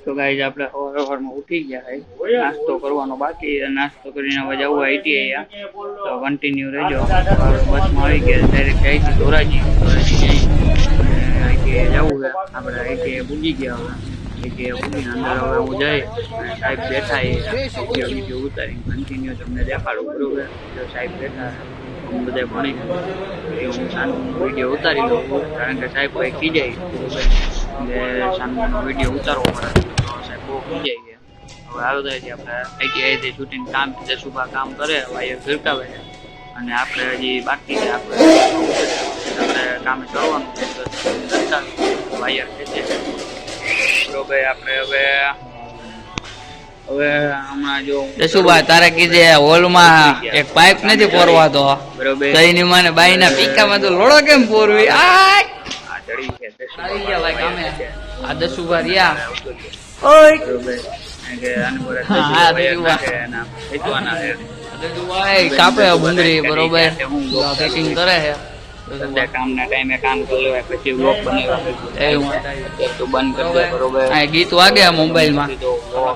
તો ગાઈઝ આપણે સવારમાં ઉઠી ગયા છે, નાસ્તો કરવાનો બાકી, નાસ્તો કરીને હવે જવું આઈટીઆઈ, તો કન્ટિન્યુ રહેજો. બસમાં આવી ગયા ડાયરેક્ટ જાય છે ધોરાજી જઈ આઈટીઆઈ જવું છે આપણે. આઈટીઆઈ પૂજી ગયા, આઈટીઆઈ પૂજીને અંદર હવે હું જઈ સાહેબ બેઠા વિડીયો ઉતારી કન્ટિન્યુ તમને દેખાડું બરોબર. જો સાહેબ બેઠા હું બધા ભણી એ હું શાંતિનો વિડીયો ઉતારી લઉં, કારણ કે સાહેબ ભાઈ ખીજાય એટલે શાંતિનો વિડીયો ઉતારવો પડે. સાહેબ બહુ ખીજાઈ ગયા. હવે આવ્યો થાય છે આપણે આઈટીઆઈથી શૂટિંગ કામ જસુભા કામ કરે, વાયર ફિરકાવે છે અને આપણે હજી બાકી છે, આપણે કામે કરવાનું વાયર ખેંચે બરોબર. આપણે હવે હમણાં જો જસુભા તારે કીધે હોલમાં એક પાઇપ નથી પોરવાતો બરોબર, દહીની માને બાઈના પીકામાં તો લોડો કેમ પોરવી? આ ચડી છે આવી ગયા ભાઈ કામે. આ જસુભા રહ્યા બરોબર કે આને બોલે ખેંચવાના છે કાપે ભૂંગળી બરોબર, પેકિંગ કરે છે. કામના ટાઈમે કામ કરી લેવાય, પછી વ્લોગ બનાવ્યા તો બંધ કરી દે બરોબર. ગીત વાગે મોબાઈલમાં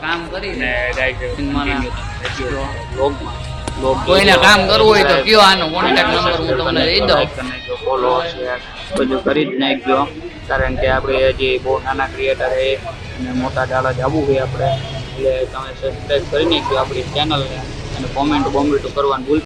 કામ કરીને કોઈને કામ કરવું હોય તો કયો, આનો કોન્ટેક્ટ નંબર હું તમને દઈ દઉં. ફોલો શેર બધું કરી જ નાખજો, કારણ કે આપણે હજી બહુ નાના ક્રિએટર છે અને મોટા ડાળા જવું છે આપણે, એટલે તમે સબસ્ક્રાઈબ કરી નાખજો આપણી ચેનલને અને કોમેન્ટ બોમેન્ટ કરવાનું ભૂલ